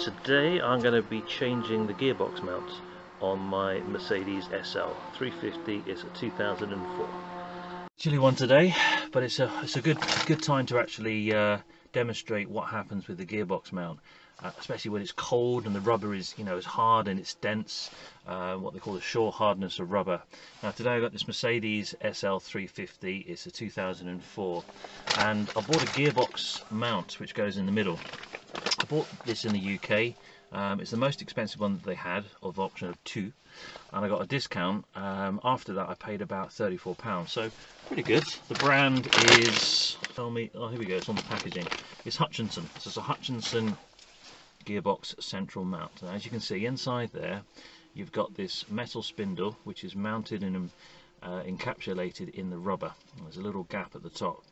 Today I'm going to be changing the gearbox mount on my Mercedes SL 350. It's a 2004. Chilly one today, but it's a good time to actually demonstrate what happens with the gearbox mount, especially when it's cold and the rubber is is hard and it's dense, what they call the shore hardness of rubber. Now today I got this Mercedes SL 350. It's a 2004, and I bought a gearbox mount which goes in the middle. I bought this in the UK. It's the most expensive one that they had, of the option of 2, and I got a discount. After that I paid about £34, so pretty good. The brand is, oh here we go, it's on the packaging. It's Hutchinson. So it's a Hutchinson gearbox central mount. Now, as you can see inside there, you've got this metal spindle which is mounted and encapsulated in the rubber. There's a little gap at the top.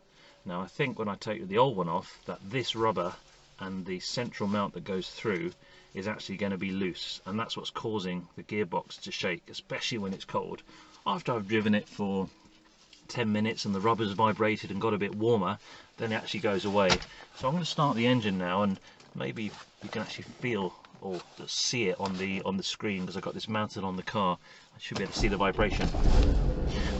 Now I think when I take the old one off, that this rubber and the central mount that goes through is actually going to be loose, and that's what's causing the gearbox to shake, especially when it's cold. After I've driven it for 10 minutes and the rubber's vibrated and got a bit warmer, then it actually goes away. So I'm going to start the engine now, and maybe you can actually feel or see it on the screen, because I've got this mounted on the car. I should be able to see the vibration.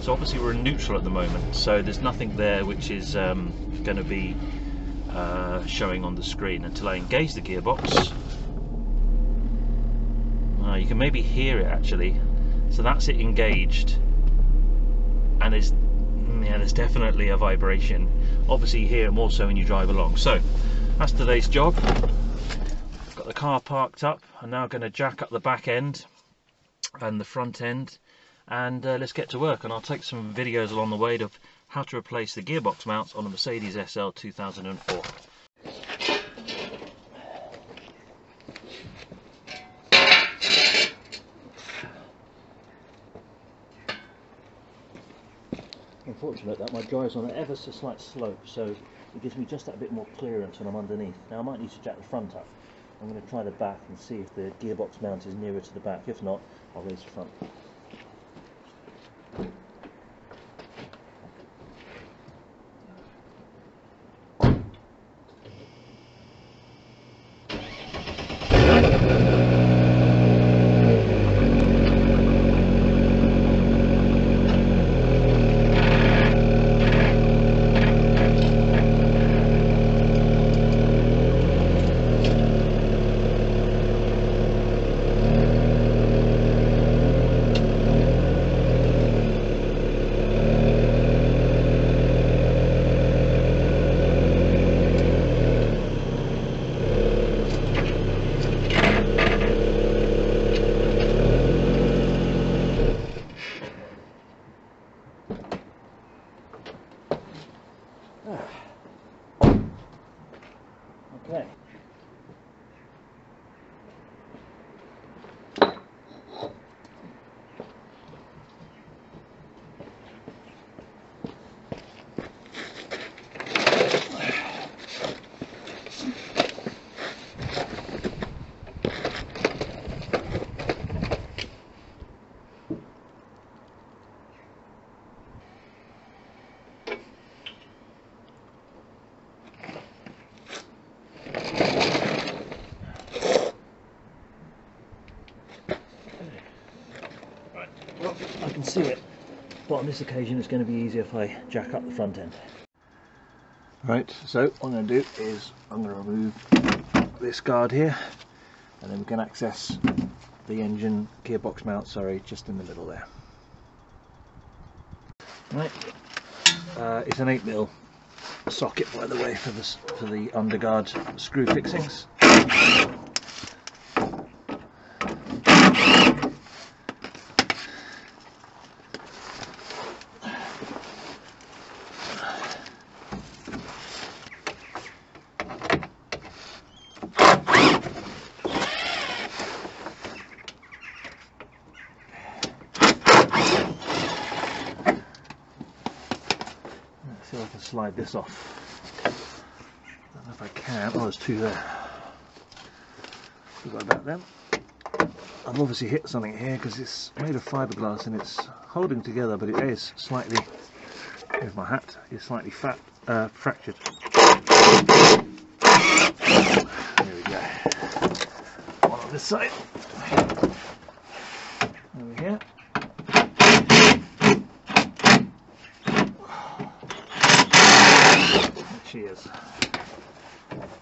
So obviously we're in neutral at the moment, so there's nothing there which is going to be showing on the screen until I engage the gearbox. You can maybe hear it actually, so that's it engaged, and there's definitely a vibration. Obviously you hear it more so when you drive along. So that's today's job. Got the car parked up. I'm now going to jack up the back end and the front end, and let's get to work, and I'll take some videos along the way of how to replace the gearbox mounts on a Mercedes SL 2004. Unfortunate that my drive's on an ever so slight slope, so it gives me just that bit more clearance when I'm underneath. Now I might need to jack the front up. I'm going to try the back and see if the gearbox mount is nearer to the back. If not, I'll raise the front. Okay. Well, I can see it, but on this occasion it's going to be easier if I jack up the front end. Right, so what I'm going to do is I'm going to remove this guard here, and then we can access the engine gearbox mount, just in the middle there. Right, it's an 8mm socket, by the way, for the underguard screw fixings. See if I can slide this off. I don't know if I can. Oh, there's 2 there. Forgot about them. I've obviously hit something here because it's made of fiberglass and it's holding together, but it is slightly, here's my hat, it's slightly fractured. There we go. this side. Over here. Cheers.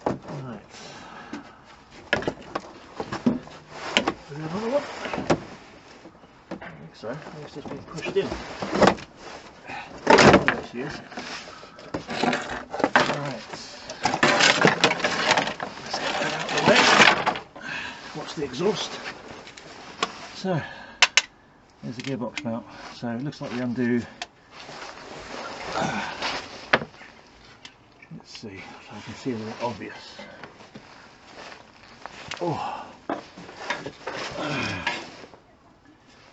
Right. Another one. I think so. I think it's just been pushed in. There she is. Right. Let's get that out of the way. Watch the exhaust. So, there's the gearbox mount. So it looks like we undo. Let's see if I can see it obvious. Oh,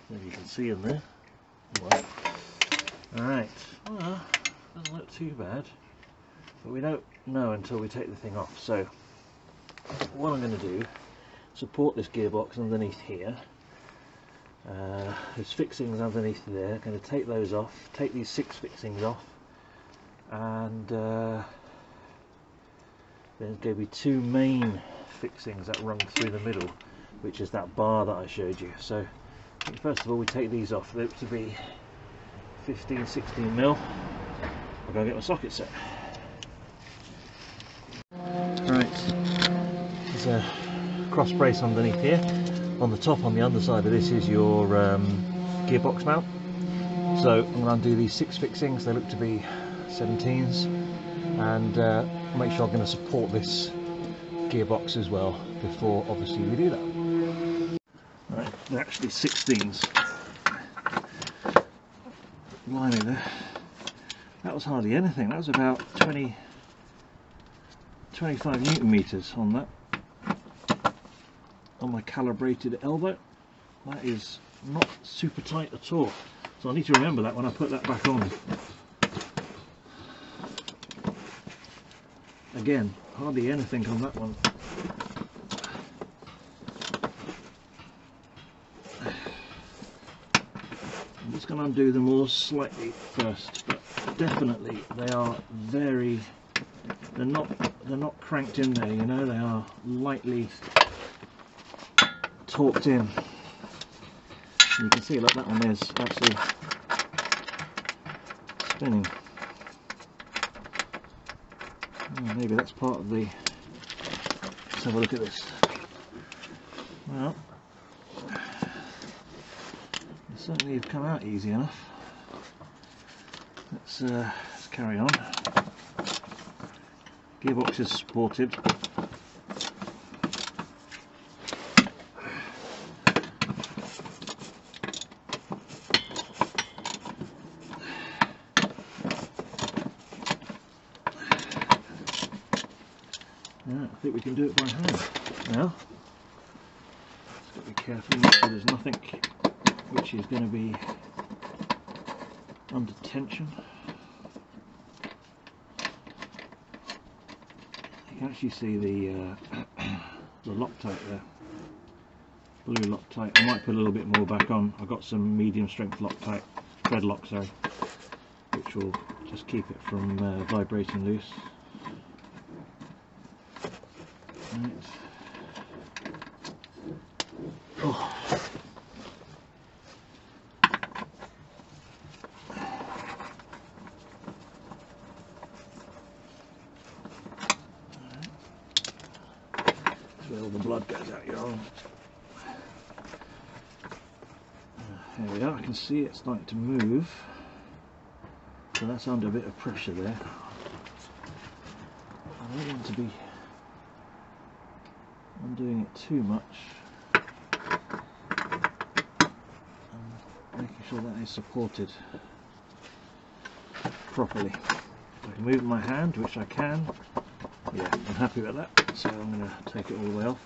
there you can see in there. Well, alright, well, doesn't look too bad, but we don't know until we take the thing off. So what I'm going to do, support this gearbox underneath here. There's fixings underneath there. I'm going to take those off, take these 6 fixings off, and there's going to be 2 main fixings that run through the middle, which is that bar that I showed you. So first of all, we take these off. They look to be 15-16 mil. I'll go get my socket set. Right, there's a cross brace underneath here. On the top, on the underside of this, is your gearbox mount. So I'm going to undo these 6 fixings. They look to be 17s, and make sure I'm going to support this gearbox as well before obviously we do that. Right, they're actually 16s. Blimey, there. That was hardly anything. That was about 25 Newton meters on that. On my calibrated elbow. That is not super tight at all. So I need to remember that when I put that back on. Again, hardly anything on that one. I'm just going to undo them all slightly first, but definitely they are very, they're not cranked in there, you know, they are lightly torqued in. And you can see, like, that one there's actually spinning. Oh, maybe that's part of the. Let's have a look at this. Well, it certainly have come out easy enough. Let's carry on. Gearbox is supported. Yeah, I think we can do it by hand now. Just got to be careful, make sure there's nothing which is going to be under tension. You can actually see the Loctite there, blue Loctite. I might put a little bit more back on. I've got some medium strength Loctite, thread lock, sorry, which will just keep it from vibrating loose. Right. Oh. That's where all the blood goes out your arm. There we are, I can see it starting to move. So that's under a bit of pressure there. I don't want to be undoing it too much, and making sure that is supported properly. If I can move my hand, which I can, yeah, I'm happy with that, so I'm going to take it all the way off.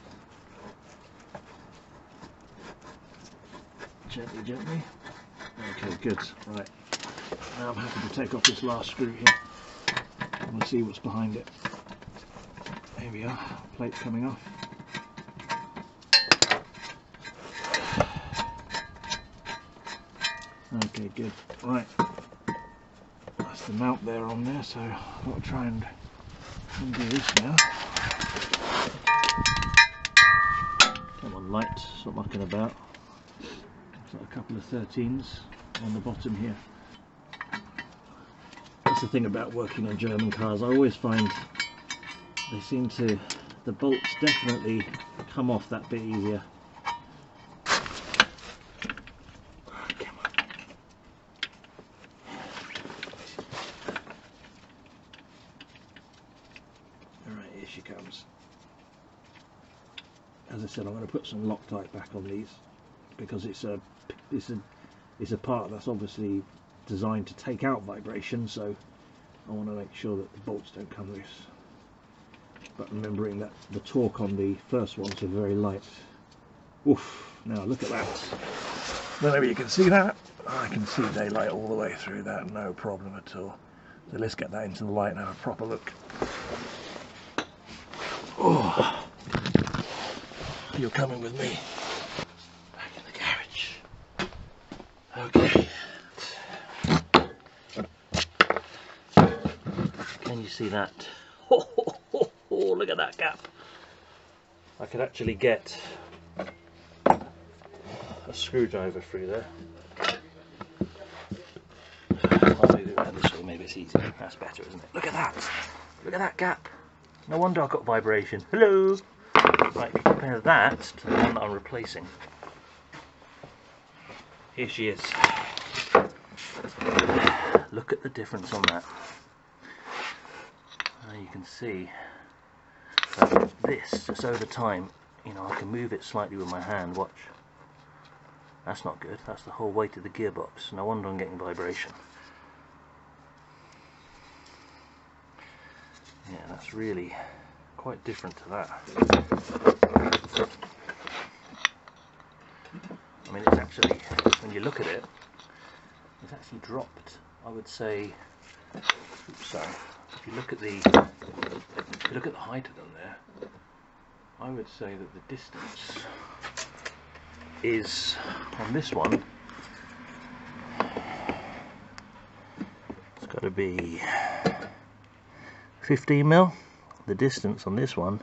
Gently, gently. Okay, good. Right, now I'm happy to take off this last screw here. I want to see what's behind it. Here we are, plate coming off. Okay, good. Right, that's the mount there on there, so I've got to try and undo this now. Come on, light, stop mucking about. Looks like a couple of 13s on the bottom here. That's the thing about working on German cars. I always find they seem to, the bolts definitely come off that bit easier. Come on. Alright, here she comes. As I said, I'm going to put some Loctite back on these because it's a part that's obviously designed to take out vibration, so I want to make sure that the bolts don't come loose. But remembering that the torque on the first ones are very light. Oof! Now look at that. Maybe you can see that. I can see daylight all the way through that, no problem at all. So let's get that into the light and have a proper look. Oh! You're coming with me. Back in the garage. Okay. Can you see that? Oh, look at that gap. I could actually get a screwdriver through there. I'll move it around this way, maybe it's easier. That's better, isn't it? Look at that. Look at that gap. No wonder I got vibration. Hello. Right, compare that to the one that I'm replacing. Here she is. Look at the difference on that. Now you can see that this, just over time, you know, I can move it slightly with my hand. Watch. That's not good. That's the whole weight of the gearbox. No wonder I'm getting vibration. Yeah, that's really quite different to that. I mean, it's actually, when you look at it, it's actually dropped, I would say. Oops, sorry. If you look at the height of them there, I would say that the distance is on this one. It's got to be 15 mil. The distance on this one,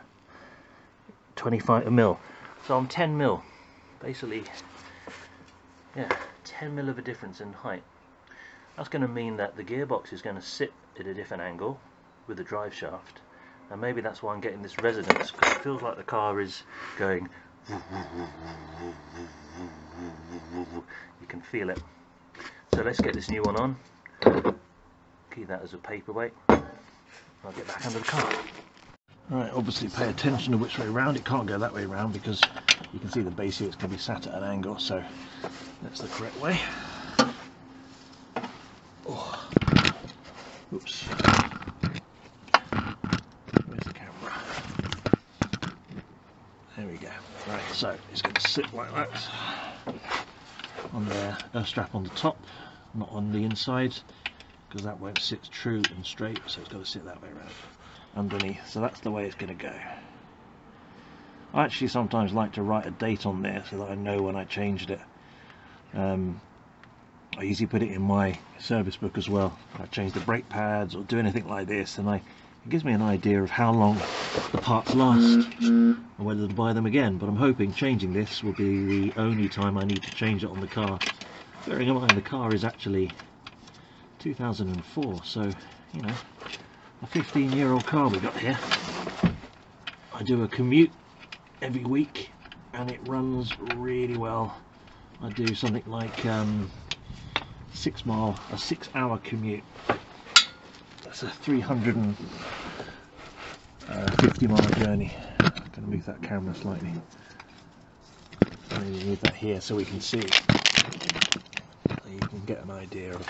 25 mil. So I'm 10 mil, basically. Yeah, 10 mil of a difference in height. That's going to mean that the gearbox is going to sit at a different angle with the drive shaft, and maybe that's why I'm getting this resonance, because it feels like the car is going. You can feel it. So let's get this new one on. Keep that as a paperweight. I'll get back under the car. Right, obviously pay attention to which way round. It can't go that way round because you can see the base here, it's going to be sat at an angle, so that's the correct way. Oh. Oops. Where's the camera? There we go. Right, so it's going to sit like that on there, a strap on the top, not on the inside, because that won't sit true and straight, so it's got to sit that way around underneath. So that's the way it's going to go. I actually sometimes like to write a date on there so that I know when I changed it. I usually put it in my service book as well. If I change the brake pads or do anything like this, and it gives me an idea of how long the parts last and whether to buy them again. But I'm hoping changing this will be the only time I need to change it on the car. Bearing in mind the car is actually 2004, so you know, a 15-year-old car we got here. I do a commute every week and it runs really well. I do something like 6 hour commute. That's a 350-mile journey. I'm going to move that camera slightly. I'm going to move that here so we can see, so you can get an idea of.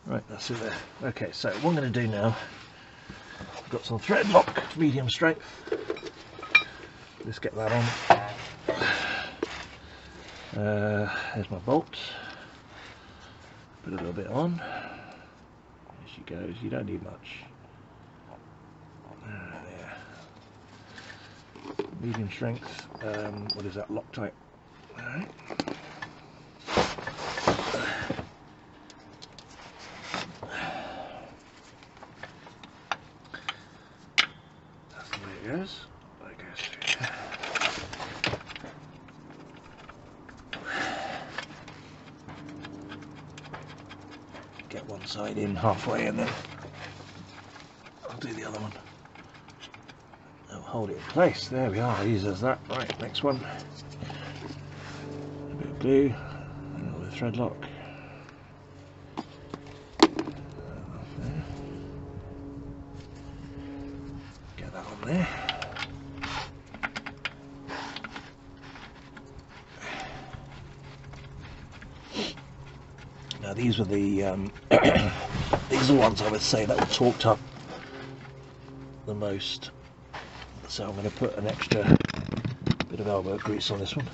Right, that's it there. Okay, so what I'm going to do now, I've got some thread lock, medium strength. Let's get that on. There's my bolt. Put a little bit on. There she goes. You don't need much. There. Medium strength. What is that? Loctite. Alright. That's the way it goes. That goes through there. get one side in halfway and then I'll do the other one. I'll hold it in place. There we are, easy as that. Right, next one. A bit of glue, a little bit of thread lock. Get that on there. Now these were the these are the ones I would say that were torqued up the most. So I'm going to put an extra bit of elbow grease on this one.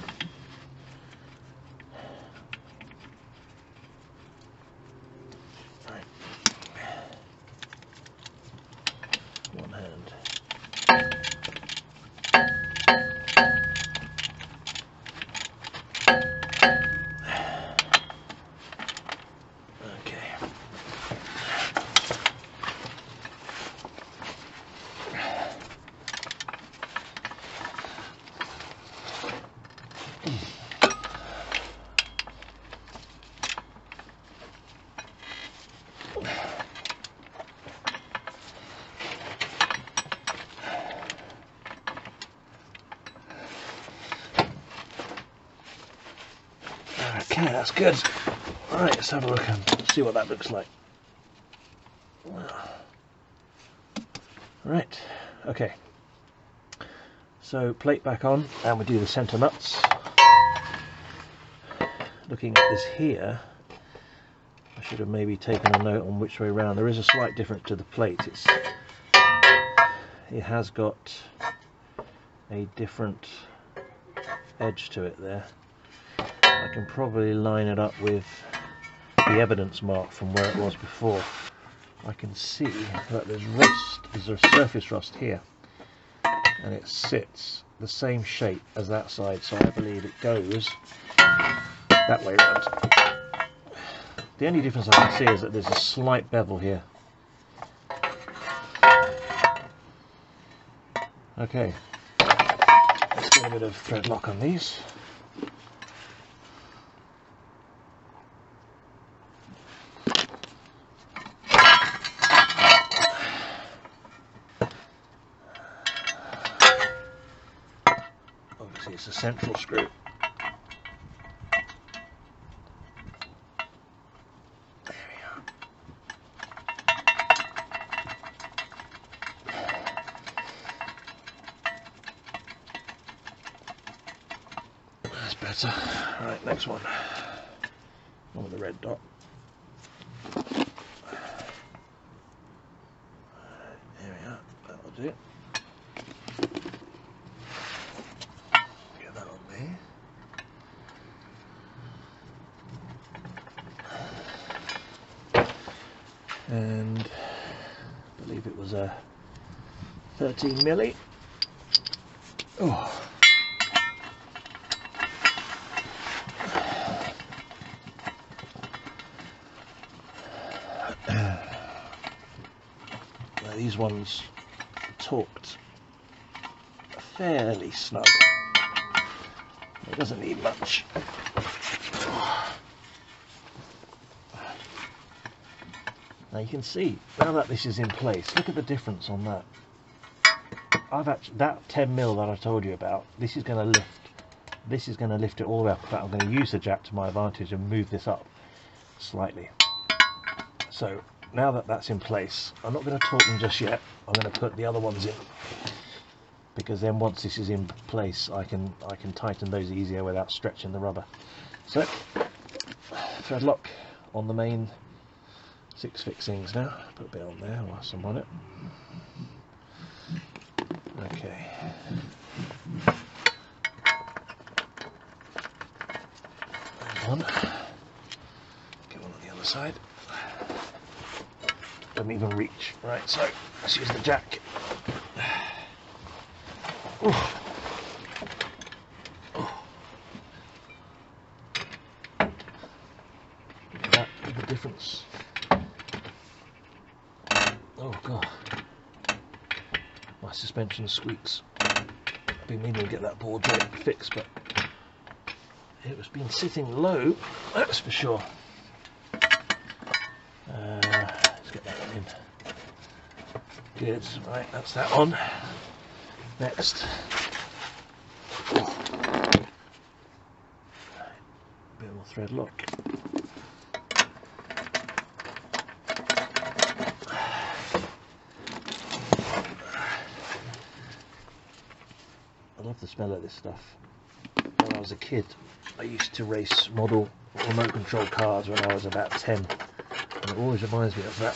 Right. One hand. Okay, that's good. Right, let's have a look and see what that looks like. Right, okay. So plate back on and we do the centre nuts. Looking at this here, I should have maybe taken a note on which way around. There is a slight difference to the plate. It has got a different edge to it there. I can probably line it up with the evidence mark from where it was before. I can see that there's rust, there's a surface rust here, and it sits the same shape as that side, so I believe it goes that way round. The only difference I can see is that there's a slight bevel here. Okay, let's get a bit of thread lock on these. Obviously it's a central screw. There we are. That's better. Right, next one. One with the red dot. There we are. That'll do it. Get that on there. And I believe it was a 13 milli. Oh. Now these ones torqued fairly snug. It doesn't need much. Now you can see, now that this is in place, look at the difference on that. That 10 mil that I told you about, this is going to lift. This is going to lift it all the way up. In fact, I'm going to use the jack to my advantage and move this up slightly. So now that that's in place, I'm not going to torque them just yet. I'm going to put the other ones in, because then once this is in place, I can tighten those easier without stretching the rubber. So thread lock on the main 6 fixings now. Put a bit on there whilst I'm on it. Okay. There's one. Get one on the other side. Doesn't even reach. Right, so let's use the jack. Ooh. Look at that, look at the difference. Oh god, my suspension squeaks. I've been meaning to get that ball joint fixed, but it was been sitting low, that's for sure. in. Good, right, that's that on. Next. Bit more thread lock. I love the smell of this stuff. When I was a kid, I used to race model remote control cars when I was about 10, and it always reminds me of that.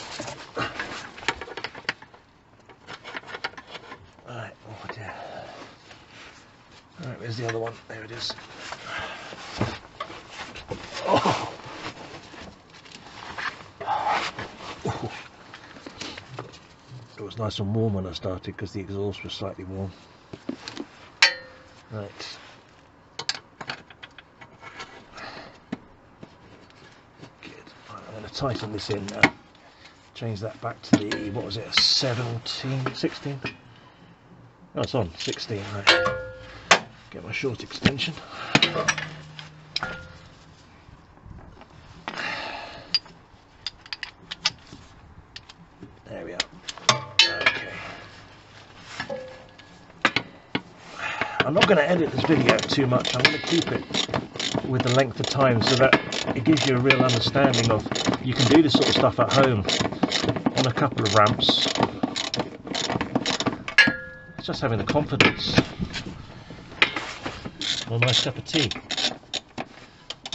Alright, oh dear. Alright, where's the other one? There it is. Oh. It was nice and warm when I started because the exhaust was slightly warm. Right. Good. Right, I'm going to tighten this in now. Change that back to the, what was it, 17, 16? Oh, it's on, 16, right. Get my short extension. There we are. Okay. I'm not going to edit this video too much. I'm going to keep it with the length of time so that it gives you a real understanding of, you can do this sort of stuff at home on a couple of ramps. It's just having the confidence. And a nice cup of tea.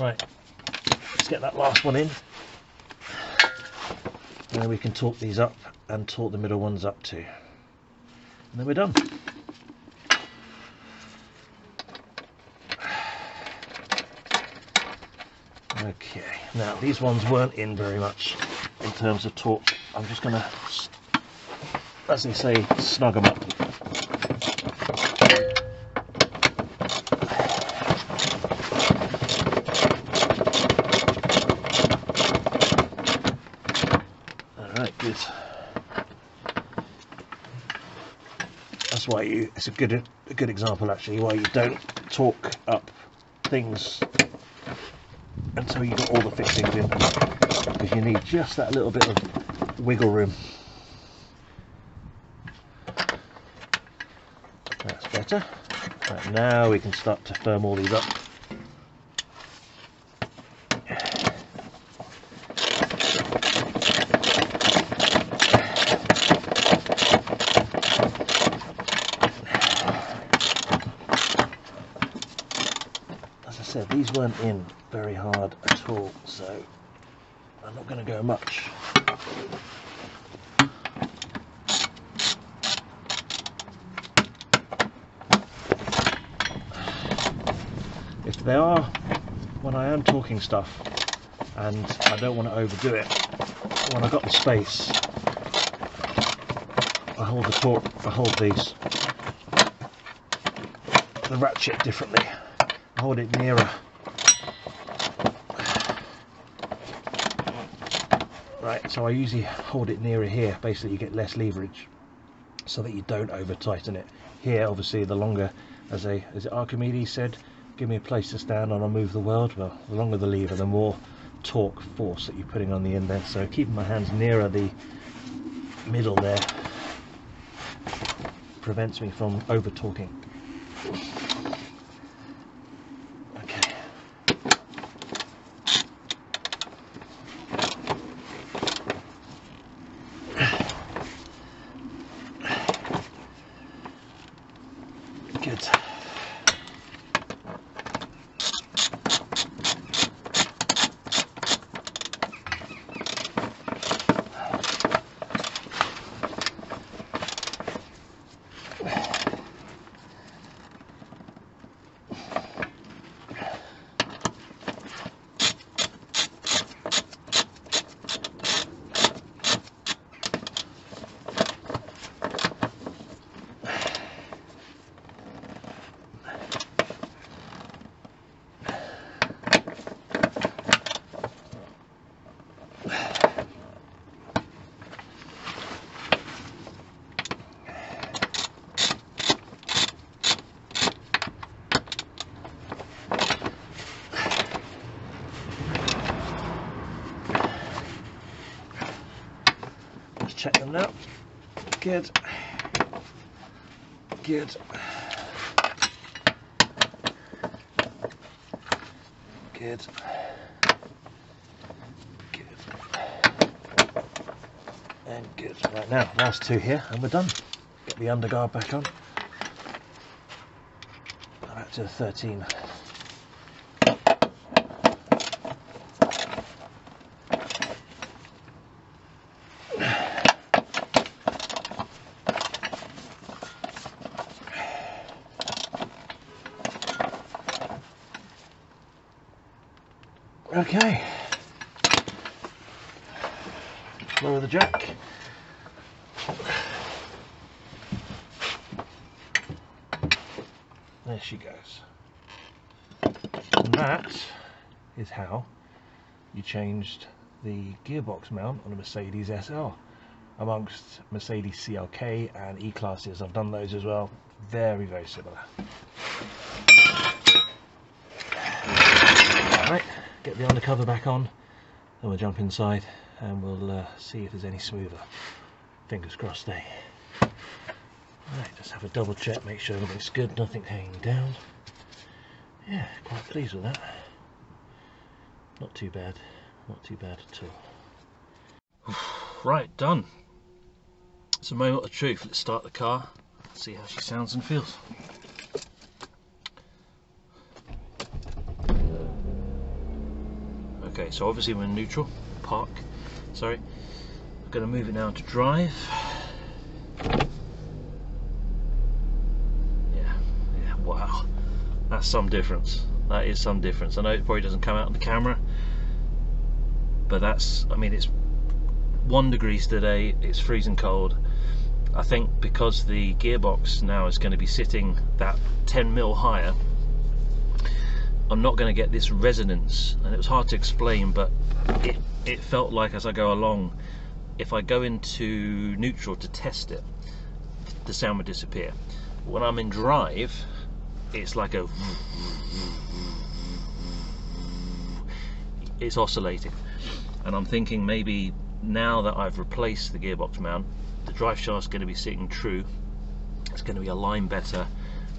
Right, let's get that last one in. And then we can torque these up and torque the middle ones up too. And then we're done. Okay, now these ones weren't in very much in terms of torque. I'm just going to, as they say, snug them up. Alright, good. That's why it's a good example actually, why you don't torque up things until you've got all the fixings in, because you need just that little bit of wiggle room. That's better. Right, now we can start to firm all these up. As I said, these weren't in very hard at all, so I'm not going to go much. If they are, when I am talking stuff and I don't want to overdo it, when I've got the space, I hold the ratchet differently. I hold it nearer. Right, so I usually hold it nearer here. Basically you get less leverage so that you don't over tighten it. Here obviously the longer, as Archimedes said, give me a place to stand on, I'll move the world. Well, the longer the lever, the more torque force that you're putting on the end there. So keeping my hands nearer the middle there prevents me from over torquing. Good. now. Good. Good. Good. Good. And good. Right, now, last two here, and we're done. Get the underguard back on. Back to 13. Okay, lower the jack. There she goes. And that is how you changed the gearbox mount on a Mercedes SL. Amongst Mercedes CLK and E-classes, I've done those as well. Very, very similar. Right. Get the undercover back on, and we'll jump inside and we'll see if there's any smoother. Fingers crossed, eh? Right, just have a double check, make sure everything's good, nothing hanging down. Yeah, quite pleased with that. Not too bad at all. Right, done. It's a moment of truth. Let's start the car, see how she sounds and feels. Okay, so obviously we're in neutral, park, sorry. I'm going to move it now to drive. Yeah, wow. That's some difference. That is some difference. I know it probably doesn't come out on the camera, but that's, I mean, it's 1 degree today, it's freezing cold. I think because the gearbox now is going to be sitting that 10 mil higher, I'm not going to get this resonance, and it was hard to explain, but it felt like as I go along, if I go into neutral to test it, the sound would disappear. When I'm in drive, it's like it's oscillating, and I'm thinking maybe now that I've replaced the gearbox mount, the drive shaft's going to be sitting true, it's going to be aligned better.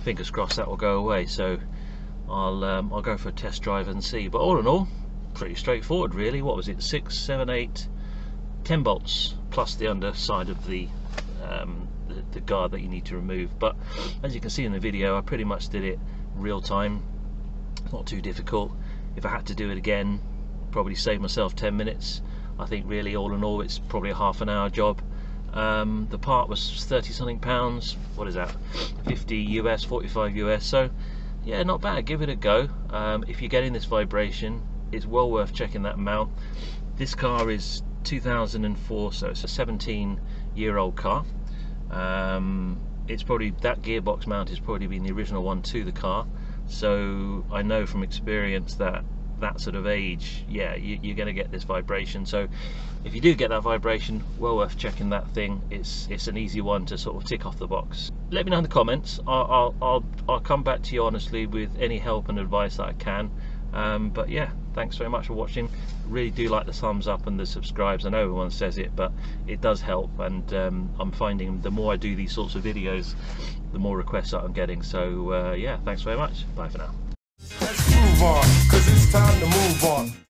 Fingers crossed that will go away. So I'll go for a test drive and see. But all in all, pretty straightforward really. What was it, 6, 7, 8, 10 bolts plus the underside of the guard that you need to remove. But as you can see in the video, I pretty much did it real time. Not too difficult. If I had to do it again, probably save myself 10 minutes. I think really all in all it's probably a half an hour job. The part was 30 something pounds. What is that, 50 US, 45 US, so yeah, not bad. Give it a go. If you're getting this vibration, it's well worth checking that mount. This car is 2004, so it's a 17-year-old car. It's probably, that gearbox mount has probably been the original one to the car, so I know from experience that that sort of age, yeah, you're going to get this vibration. So if you do get that vibration, well worth checking that thing. It's an easy one to sort of tick off the box. Let me know in the comments. I'll come back to you honestly with any help and advice that I can. But yeah, thanks very much for watching. Really do like the thumbs up and the subscribes. I know everyone says it, but it does help, and I'm finding the more I do these sorts of videos, the more requests that I'm getting. So yeah, thanks very much. Bye for now. Let's move on, 'cause it's time to move on.